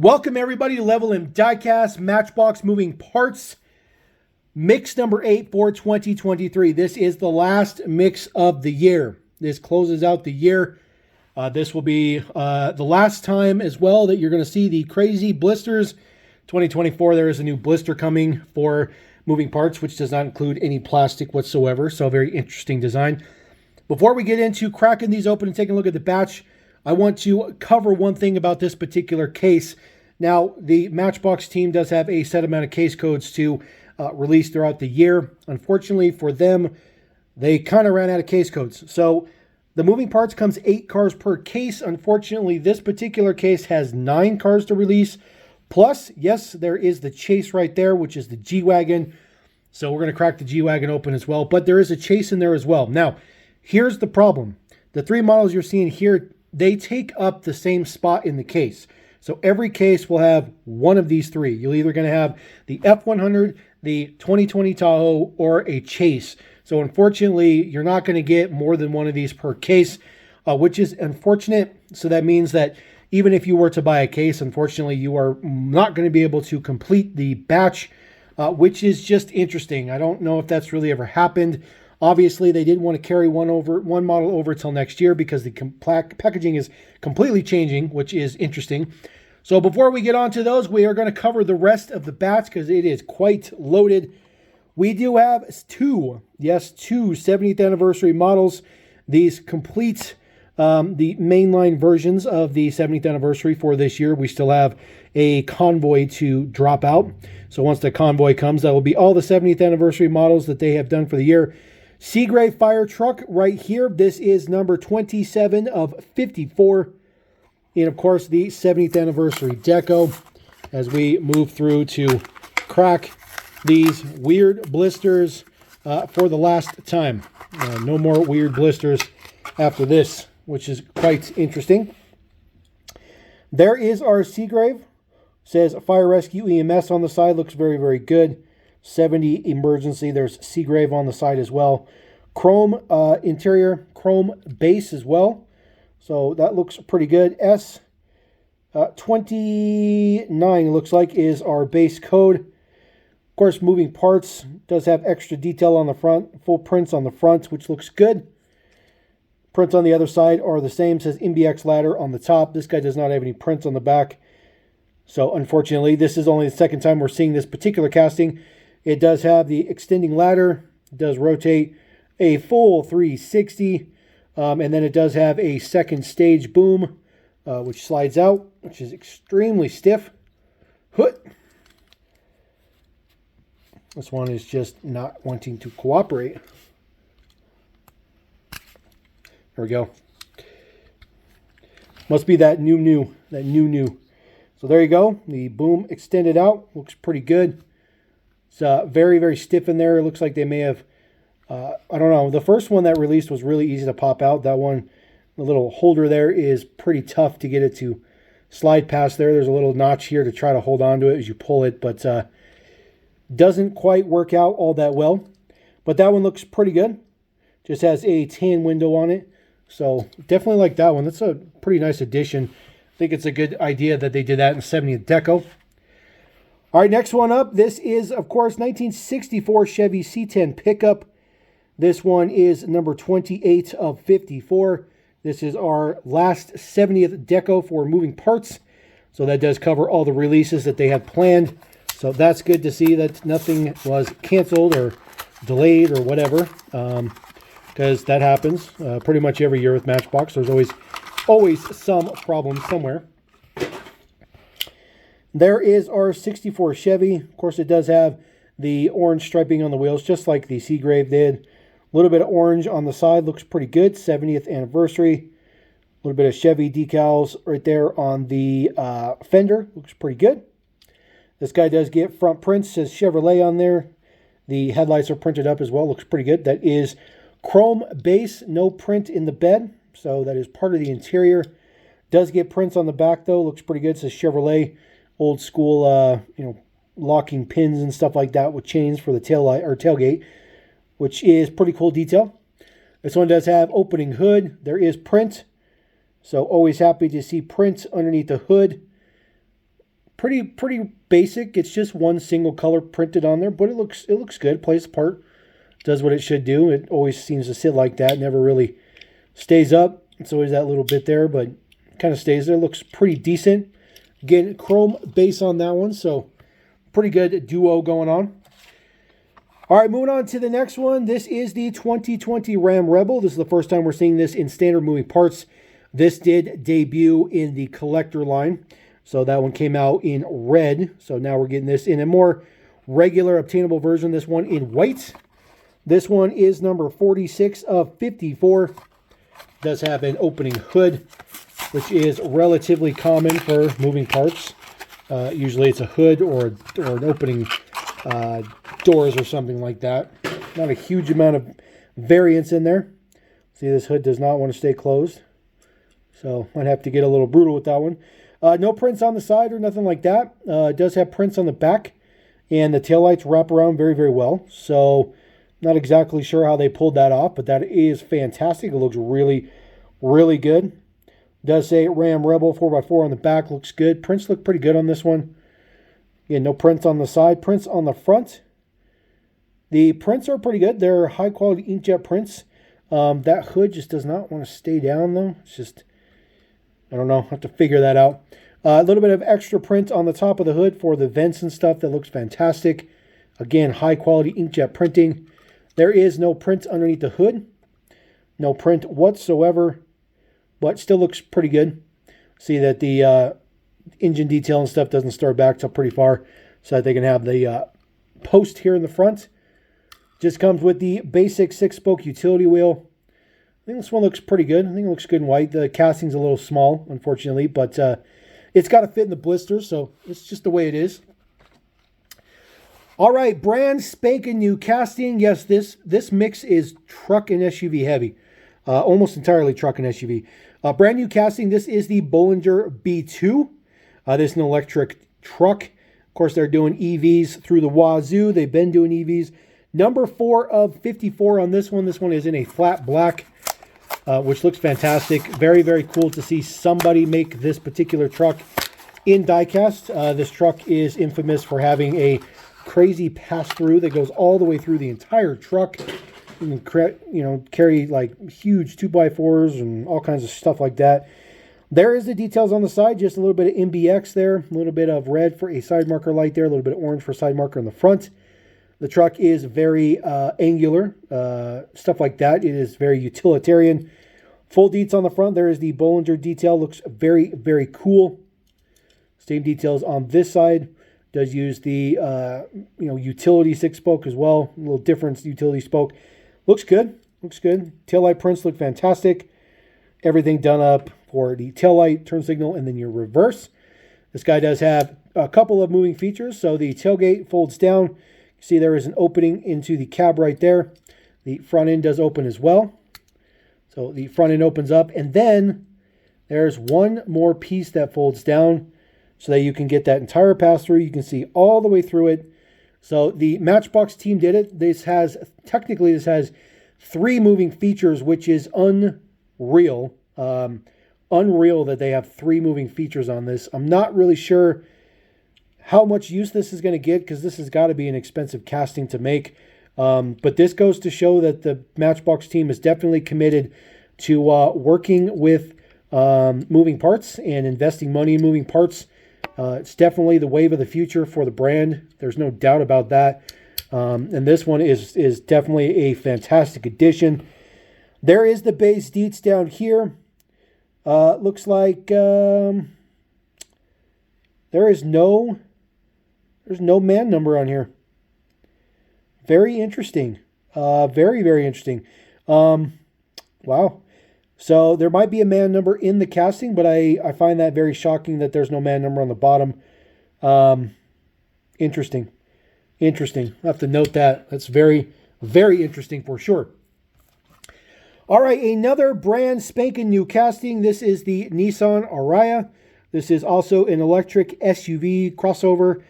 Welcome everybody to Level M Diecast Matchbox Moving Parts mix number 8 for 2023. This is the last mix of the year. This closes out the year. This will be the last time as well that you're going to see the crazy blisters. 2024, there is a new blister coming for moving parts, which does not include any plastic whatsoever. So very interesting design. Before we get into cracking these open and taking a look at the batch, I want to cover one thing about this particular case. Now, the Matchbox team does have a set amount of case codes to release throughout the year. Unfortunately for them, they kind of ran out of case codes. So the moving parts comes 8 cars per case. Unfortunately, this particular case has 9 cars to release. Plus, yes, there is the Chase right there, which is the G-Wagon. So we're going to crack the G-Wagon open as well. But there is a Chase in there as well. Now, here's the problem. The 3 models you're seeing here, they take up the same spot in the case. So every case will have one of these 3. You're either going to have the F100, the 2020 Tahoe, or a Chase. So unfortunately, you're not going to get more than one of these per case, which is unfortunate. So that means that even if you were to buy a case, unfortunately, you are not going to be able to complete the batch, which is just interesting. I don't know if that's really ever happened. Obviously, they didn't want to carry one model over till next year because the packaging is completely changing, which is interesting. So before we get on to those, we are going to cover the rest of the batch because it is quite loaded. We do have 2 70th anniversary models. These complete the mainline versions of the 70th anniversary for this year. We still have a convoy to drop out. So once the convoy comes, that will be all the 70th anniversary models that they have done for the year. Seagrave fire truck right here. This is number 27 of 54. And of course, the 70th anniversary deco as we move through to crack these weird blisters for the last time. No more weird blisters after this, which is quite interesting. There is our Seagrave. Says Fire Rescue EMS on the side. Looks very, very good. 70 emergency. There's Seagrave on the side as well. Chrome interior, chrome base as well. So that looks pretty good. S29 looks like is our base code. Of course, moving parts does have extra detail on the front, full prints on the front, which looks good. Prints on the other side are the same. Says MBX ladder on the top. This guy does not have any prints on the back. So unfortunately, this is only the second time we're seeing this particular casting. It does have the extending ladder. It does rotate a full 360. And then it does have a second stage boom, which slides out, which is extremely stiff. This one is just not wanting to cooperate. There we go. Must be that new. So there you go. The boom extended out. Looks pretty good. It's very, very stiff in there. It looks like they may have, I don't know. The first one that released was really easy to pop out. That one, the little holder there is pretty tough to get it to slide past there. There's a little notch here to try to hold on to it as you pull it, but doesn't quite work out all that well. But that one looks pretty good. Just has a tan window on it. So definitely like that one. That's a pretty nice addition. I think it's a good idea that they did that in 70th deco. All right, next one up. This is, of course, 1964 Chevy C10 pickup. This one is number 28 of 54. This is our last 70th deco for moving parts. So that does cover all the releases that they have planned. So that's good to see that nothing was canceled or delayed or whatever. Because that happens pretty much every year with Matchbox. There's always some problem somewhere. There is our 64 Chevy. Of course, it does have the orange striping on the wheels, just like the Seagrave did. A little bit of orange on the side. Looks pretty good. 70th anniversary. A little bit of Chevy decals right there on the fender. Looks pretty good. This guy does get front prints. Says Chevrolet on there. The headlights are printed up as well. Looks pretty good. That is chrome base. No print in the bed. So that is part of the interior. Does get prints on the back though. Looks pretty good. It says Chevrolet. Old school, locking pins and stuff like that with chains for the tail light or tailgate, which is pretty cool detail. This one does have opening hood. There is print. So always happy to see print underneath the hood. pretty basic. It's just one single color printed on there, but it looks good. Plays the part, does what it should do. It always seems to sit like that, never really stays up. It's always that little bit there, but kind of stays there. Looks pretty decent. Again, chrome base on that one, so pretty good duo going on. All right, moving on to the next one. This is the 2020 Ram Rebel. This is the first time we're seeing this in standard moving parts. This did debut in the collector line. So that one came out in red. So now we're getting this in a more regular obtainable version. This one in white. This one is number 46 of 54. Does have an opening hood, which is relatively common for moving parts. Usually it's a hood or an opening doors or something like that. Not a huge amount of variance in there. See, this hood does not want to stay closed. So might have to get a little brutal with that one. No prints on the side or nothing like that. It does have prints on the back. And the taillights wrap around very, very well. So not exactly sure how they pulled that off, but that is fantastic. It looks really, really good. It does say Ram Rebel 4x4 on the back. Looks good. Prints look pretty good on this one. Again, no prints on the side. Prints on the front. The prints are pretty good. They're high quality inkjet prints. That hood just does not want to stay down though. It's just, I don't know. I have to figure that out. A little bit of extra print on the top of the hood for the vents and stuff. That looks fantastic. Again, high quality inkjet printing. There is no print underneath the hood. No print whatsoever. But still looks pretty good. See that the engine detail and stuff doesn't start back till pretty far. So that they can have the post here in the front. Just comes with the basic 6-spoke utility wheel. I think this one looks pretty good. I think it looks good in white. The casting's a little small, unfortunately, but it's got to fit in the blisters, so it's just the way it is. All right, brand spanking new casting. Yes, this mix is truck and SUV heavy. Almost entirely truck and SUV. Brand new casting. This is the Bollinger B2. This is an electric truck. Of course, they're doing EVs through the wazoo. They've been doing EVs. Number 4 of 54 on this one. This one is in a flat black, which looks fantastic. Very, very cool to see somebody make this particular truck in diecast. This truck is infamous for having a crazy pass-through that goes all the way through the entire truck. You can carry like huge 2x4s and all kinds of stuff like that. There is the details on the side, just a little bit of MBX there, a little bit of red for a side marker light there, a little bit of orange for a side marker in the front. The truck is very angular, stuff like that. It is very utilitarian. Full deets on the front. There is the Bollinger detail. Looks very, very cool. Same details on this side. Does use the utility 6-spoke as well. A little different utility spoke. Looks good. Looks good. Taillight prints look fantastic. Everything done up for the taillight, turn signal, and then your reverse. This guy does have a couple of moving features. So the tailgate folds down. See, there is an opening into the cab right there. The front end does open as well. So the front end opens up, and then there's one more piece that folds down so that you can get that entire pass-through. You can see all the way through it. So the Matchbox team did it. This has 3 moving features, which is unreal. Unreal that they have 3 moving features on this. I'm not really sure how much use this is going to get, because this has got to be an expensive casting to make. But this goes to show that the Matchbox team is definitely committed to working with moving parts and investing money in moving parts. It's definitely the wave of the future for the brand. There's no doubt about that. And this one is definitely a fantastic addition. There is the base deets down here. Looks like there's no man number on here. Very interesting. Very, very interesting. Wow. So there might be a man number in the casting, but I find that very shocking that there's no man number on the bottom. Interesting. Interesting. I have to note that. That's very, very interesting for sure. All right, another brand spanking new casting. This is the Nissan Aria. This is also an electric SUV crossover.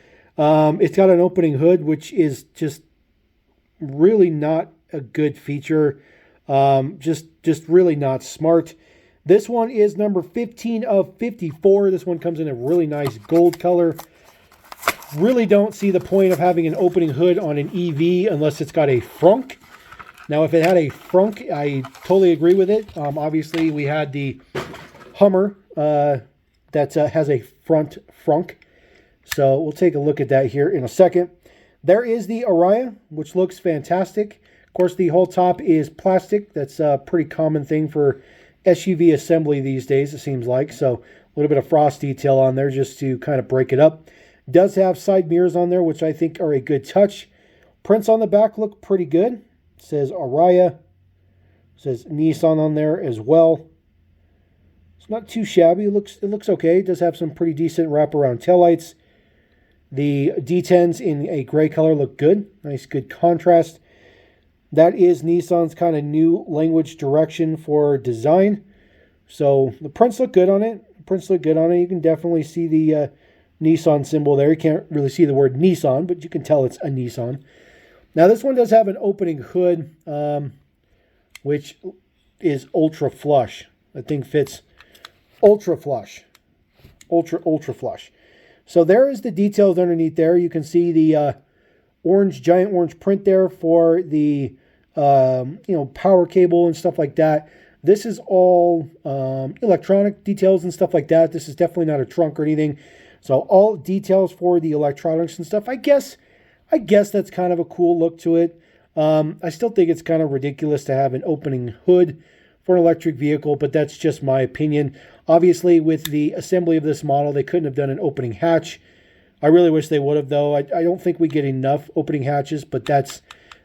It's got an opening hood, which is just really not a good feature. Just really not smart. This one is number 15 of 54. This one comes in a really nice gold color. Really don't see the point of having an opening hood on an EV unless it's got a frunk. Now, if it had a frunk, I totally agree with it. Obviously, we had the Hummer that has a front frunk. So we'll take a look at that here in a second. There is the Aria, which looks fantastic. Of course, the whole top is plastic. That's a pretty common thing for SUV assembly these days, it seems like. So a little bit of frost detail on there just to kind of break it up. Does have side mirrors on there, which I think are a good touch. Prints on the back look pretty good. It says Aria. It says Nissan on there as well. It's not too shabby. It looks okay. It does have some pretty decent wraparound taillights. The D10s in a gray color look good. Nice, good contrast. That is Nissan's kind of new language direction for design. So the prints look good on it. You can definitely see the Nissan symbol there. You can't really see the word Nissan, but you can tell it's a Nissan. Now this one does have an opening hood, which is ultra flush. That thing fits ultra flush. Ultra flush. So there is the details underneath there. You can see the giant orange print there for the power cable and stuff like that. This is all electronic details and stuff like that. This is definitely not a trunk or anything. So all details for the electronics and stuff. I guess that's kind of a cool look to it. I still think it's kind of ridiculous to have an opening hood for an electric vehicle, but that's just my opinion. Obviously, with the assembly of this model, they couldn't have done an opening hatch. I really wish they would have, though. I don't think we get enough opening hatches, but that's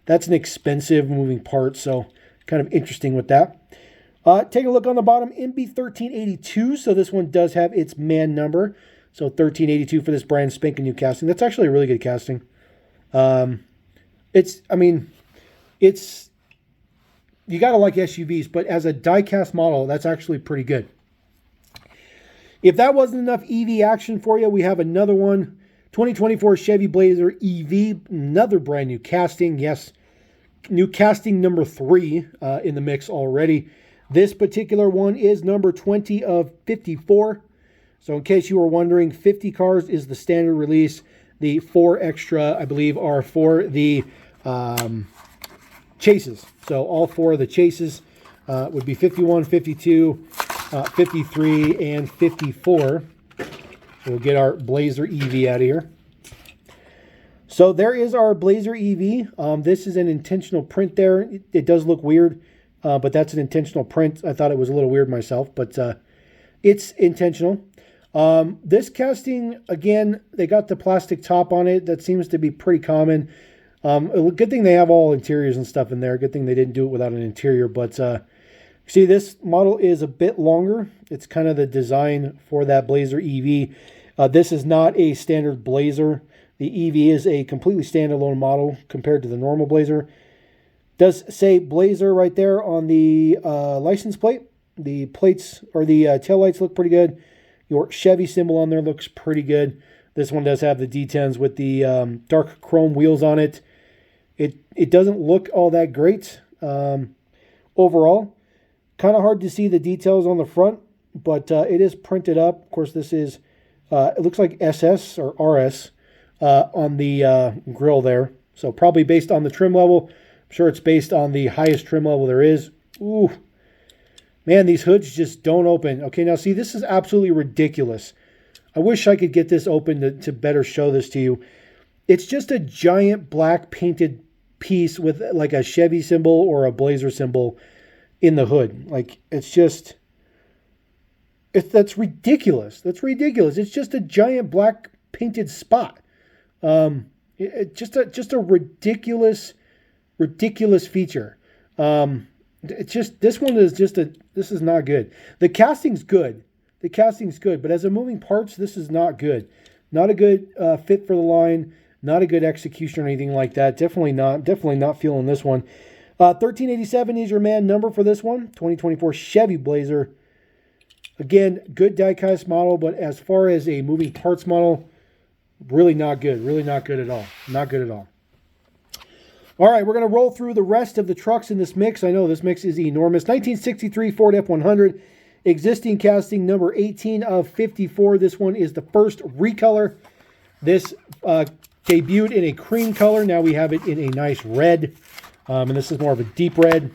an expensive moving part, so kind of interesting with that. Take a look on the bottom, MB1382. So this one does have its man number. So 1382 for this brand spanking new casting. That's actually a really good casting. You got to like SUVs, but as a die-cast model, that's actually pretty good. If that wasn't enough EV action for you, we have another one. 2024 Chevy Blazer EV, another brand new casting. Yes, new casting number 3 in the mix already. This particular one is number 20 of 54. So in case you were wondering, 50 cars is the standard release. The 4 extra, I believe, are for the chases. So all 4 of the chases would be 51, 52, 53, and 54. We'll get our Blazer EV out of here. So there is our Blazer EV. This is an intentional print there. It does look weird, but that's an intentional print. I thought it was a little weird myself, but it's intentional. This casting, again, they got the plastic top on it. That seems to be pretty common. Good thing they have all interiors and stuff in there. Good thing they didn't do it without an interior. But see, this model is a bit longer. It's kind of the design for that Blazer EV. This is not a standard Blazer. The EV is a completely standalone model compared to the normal Blazer. Does say Blazer right there on the license plate. The plates or the taillights look pretty good. Your Chevy symbol on there looks pretty good. This one does have the D10s with the dark chrome wheels on it. It doesn't look all that great overall. Kind of hard to see the details on the front, but it is printed up. Of course, this is, it looks like SS or RS on the grill there. So probably based on the trim level. I'm sure it's based on the highest trim level there is. Ooh, man, these hoods just don't open. Okay, now see, this is absolutely ridiculous. I wish I could get this open to better show this to you. It's just a giant black painted piece with like a Chevy symbol or a Blazer symbol in the hood. Like, it's that's ridiculous. That's ridiculous. It's just a giant black painted spot. Just a ridiculous feature. It's just, this is not good. The casting's good. But as a moving parts, this is not good. Not a good fit for the line. Not a good execution or anything like that. Definitely not feeling this one. 1387 is your man number for this one. 2024 Chevy Blazer. Again, good die-cast model, but as far as a moving parts model, really not good. Really not good at all. Not good at all. All right, we're going to roll through the rest of the trucks in this mix. I know this mix is enormous. 1963 Ford F100. Existing casting number 18 of 54. This one is the first recolor. This debuted in a cream color. Now we have it in a nice red. And this is more of a deep red,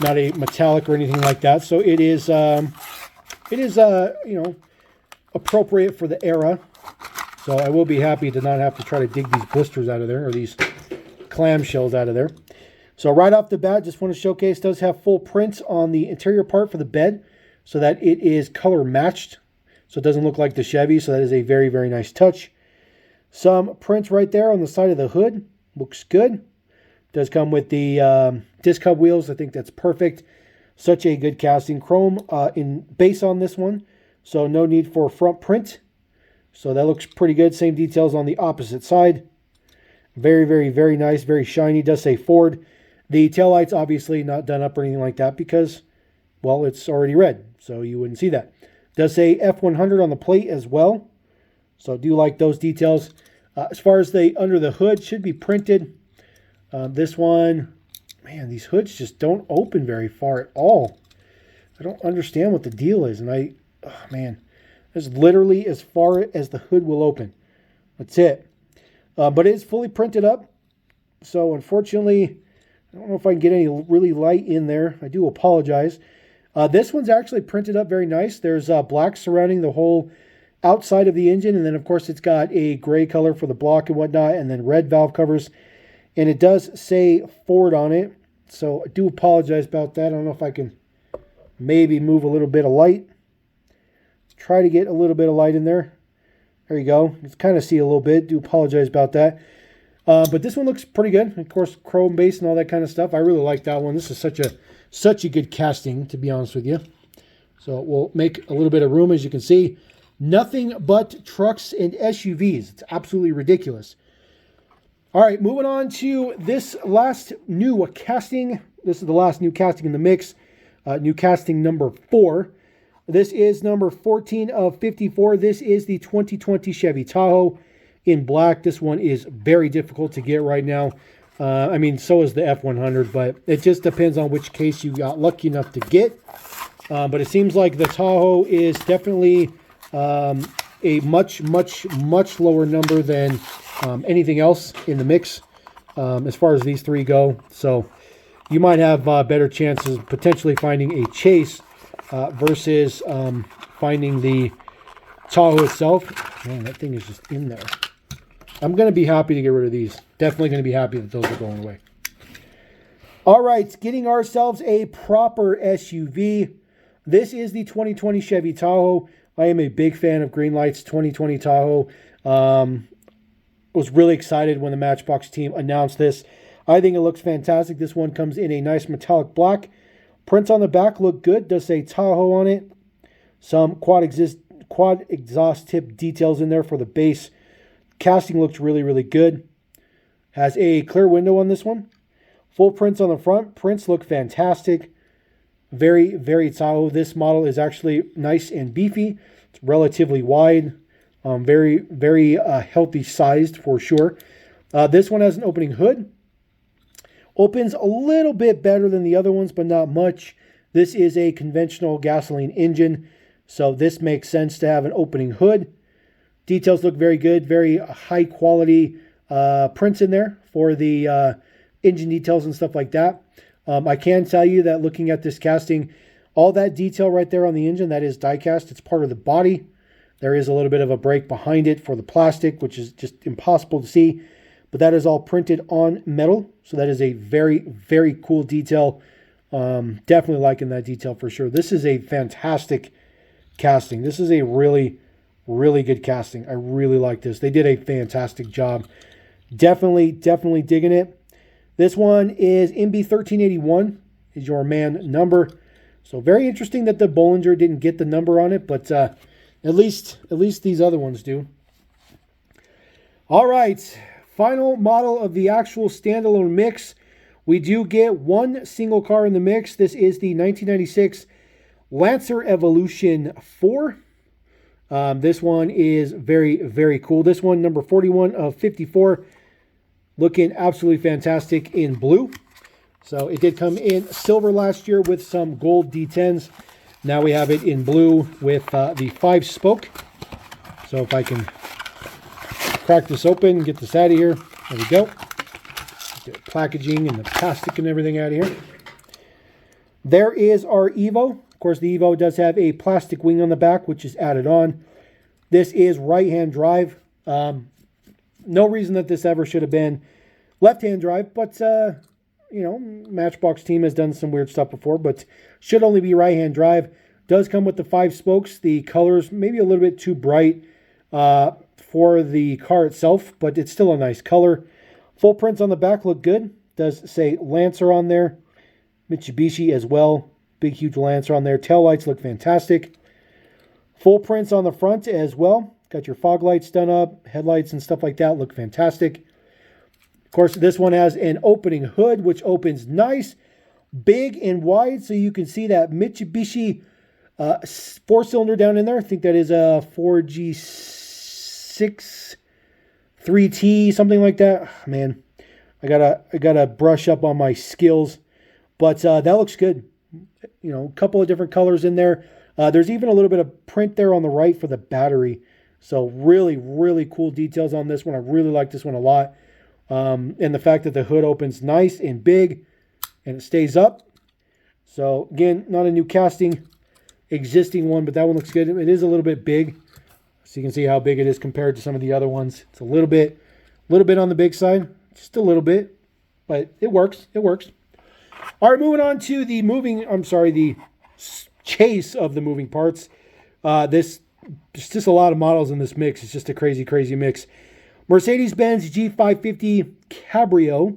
not a metallic or anything like that. So it is, you know, appropriate for the era. So I will be happy to not have to try to dig these blisters out of there, or these clamshells out of there. So right off the bat, just want to showcase, does have full prints on the interior part for the bed, so that it is color matched. So it doesn't look like the Chevy. So that is a very, very nice touch. Some prints right there on the side of the hood. Looks good. Does come with the disc hub wheels. I think that's perfect. Such a good casting. Chrome in base on this one. So no need for front print. So that looks pretty good. Same details on the opposite side. Very, very, very nice. Very shiny. Does say Ford. The taillight's obviously not done up or anything like that because, well, it's already red. So you wouldn't see that. Does say F100 on the plate as well. So I do like those details. As far as the under the hood, should be printed. This one, man, these hoods just don't open very far at all. I don't understand what the deal is. And man, that's literally as far as the hood will open. That's it. But it is fully printed up. So unfortunately, I don't know if I can get any really light in there. I do apologize. This one's actually printed up very nice. There's black surrounding the whole outside of the engine. And then, of course, it's got a gray color for the block and whatnot. And then red valve covers. And it does say Ford on it. So I do apologize about that. I don't know if I can maybe move a little bit of light. Try to get a little bit of light in there. There you go. You can kind of see a little bit. Do apologize about that. But this one looks pretty good. Of course, chrome base and all that kind of stuff. I really like that one. This is such a good casting, to be honest with you. So we'll make a little bit of room, as you can see. Nothing but trucks and SUVs. It's absolutely ridiculous. All right, moving on to this last new casting. This is the last new casting in the mix. New casting number 4. This is number 14 of 54. This is the 2020 Chevy Tahoe in black. This one is very difficult to get right now. I mean, so is the F100, but it just depends on which case you got lucky enough to get. But it seems like the Tahoe is definitely a much lower number than anything else in the mix as far as these three go. So you might have better chances potentially finding a chase versus finding the Tahoe itself. Man, that thing is just in there. I'm going to be happy to get rid of these. Definitely going to be happy that those are going away. All right, getting ourselves a proper SUV. This is the 2020 Chevy Tahoe. I am a big fan of Greenlight's 2020 Tahoe. Was really excited when the Matchbox team announced this. I think it looks fantastic. This one comes in a nice metallic black. Prints on the back look good. Does say Tahoe on it. Some quad exhaust tip details in there for the base. Casting looks really, really good. Has a clear window on this one. Full prints on the front. Prints look fantastic. Very, very Tahoe. This model is actually nice and beefy. It's relatively wide. Very, very healthy sized for sure. This one has an opening hood. Opens a little bit better than the other ones, but not much. This is a conventional gasoline engine, so this makes sense to have an opening hood. Details look very good. Very high quality prints in there for the engine details and stuff like that. I can tell you that looking at this casting, all that detail right there on the engine, that is die cast. It's part of the body. There is a little bit of a break behind it for the plastic, which is just impossible to see. But that is all printed on metal. So that is a very, very cool detail. Definitely liking that detail for sure. This is a fantastic casting. This is a really, really good casting. I really like this. They did a fantastic job. Definitely digging it. This one is MB1381 is your man number. So very interesting that the Bollinger didn't get the number on it, but at least these other ones do. All right, final model of the actual standalone mix. We do get one single car in the mix. This is the 1996 Lancer Evolution 4. This one is very, very cool. This one, number 41 of 54. Looking absolutely fantastic in blue. So it did come in silver last year with some gold D10s. Now we have it in blue with the 5-spoke. So if I can crack this open and get this out of here. There we go. Get the packaging and the plastic and everything out of here. There is our Evo. Of course, the Evo does have a plastic wing on the back, which is added on. This is right-hand drive. No reason that this ever should have been left-hand drive, but, you know, Matchbox team has done some weird stuff before, but should only be right-hand drive. Does come with the 5 spokes. The color's maybe a little bit too bright for the car itself, but it's still a nice color. Full prints on the back look good. Does say Lancer on there. Mitsubishi as well. Big, huge Lancer on there. Taillights look fantastic. Full prints on the front as well. Got your fog lights done up. Headlights and stuff like that look fantastic. Of course, this one has an opening hood, which opens nice, big, and wide. So you can see that Mitsubishi 4-cylinder down in there. I think that is a 4G6 3T, something like that. Man, I gotta brush up on my skills. But that looks good. You know, a couple of different colors in there. There's even a little bit of print there on the right for the battery. So really, really cool details on this one. I really like this one a lot. And the fact that the hood opens nice and big and it stays up. So again, not a new casting, existing one, but that one looks good. It is a little bit big. So you can see how big it is compared to some of the other ones. It's a little bit on the big side. Just a little bit, but it works. It works. All right, moving on to the chase of the moving parts. There's just a lot of models in this mix. It's just a crazy, crazy mix. Mercedes-Benz G550 Cabrio.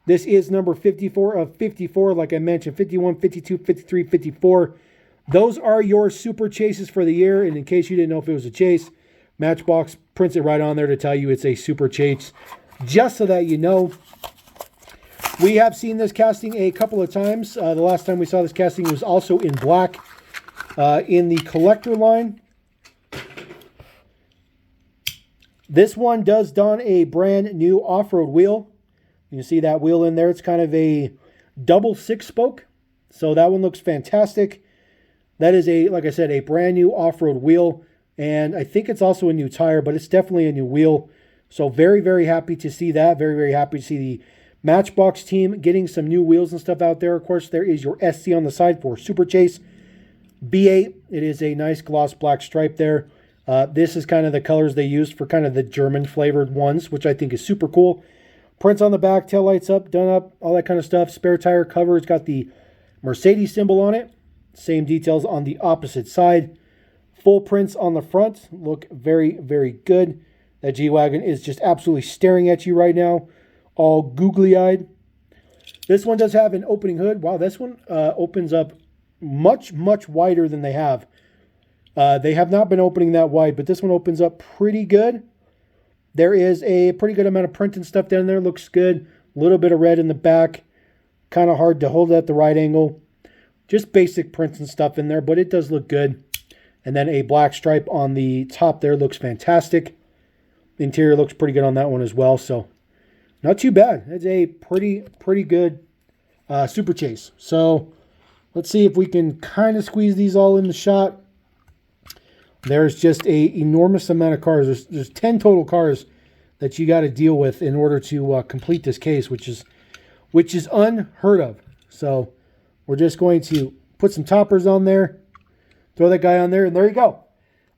This is number 54 of 54. Like I mentioned, 51, 52, 53, 54. Those are your super chases for the year. And in case you didn't know if it was a chase, Matchbox prints it right on there to tell you it's a super chase. Just so that you know. We have seen this casting a couple of times. The last time we saw this casting was also in black in the collector line. This one does don a brand new off-road wheel. You can see that wheel in there. It's kind of a double 6-spoke. So that one looks fantastic. That is like I said, a brand new off-road wheel. And I think it's also a new tire, but it's definitely a new wheel. So very, very happy to see that. Very, very happy to see the Matchbox team getting some new wheels and stuff out there. Of course, there is your SC on the side for Super Chase. B8, it is a nice gloss black stripe there. This is kind of the colors they used for kind of the German flavored ones, which I think is super cool. Prints on the back, tail lights up, done up, all that kind of stuff. Spare tire cover, it's got the Mercedes symbol on it. Same details on the opposite side. Full prints on the front look very, very good. That G-Wagon is just absolutely staring at you right now. All googly-eyed. This one does have an opening hood. Wow, this one opens up much, much wider than they have. They have not been opening that wide, but this one opens up pretty good. There is a pretty good amount of print and stuff down there. Looks good. A little bit of red in the back. Kind of hard to hold at the right angle. Just basic prints and stuff in there, but it does look good. And then a black stripe on the top there looks fantastic. The interior looks pretty good on that one as well, so not too bad. It's a pretty good super chase. So let's see if we can kind of squeeze these all in the shot. There's just a enormous amount of cars. There's 10 total cars that you got to deal with in order to complete this case, which is unheard of. So we're just going to put some toppers on there, throw that guy on there, and there you go.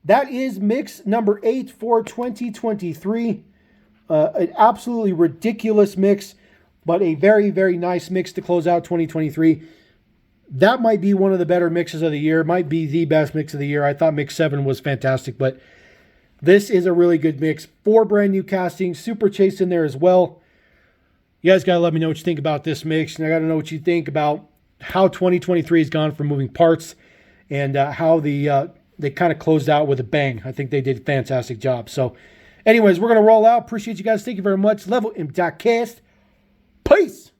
That is mix number 8 for 2023. An absolutely ridiculous mix, but a very, very nice mix to close out 2023. That might be one of the better mixes of the year. Might be the best mix of the year. I thought mix 7 was fantastic, but this is a really good mix. 4 brand new castings, super chase in there as well. You guys got to let me know what you think about this mix, and I got to know what you think about how 2023 has gone for moving parts and how they kind of closed out with a bang. I think they did a fantastic job. So anyways, we're going to roll out. Appreciate you guys. Thank you very much. Level M.Cast. Peace.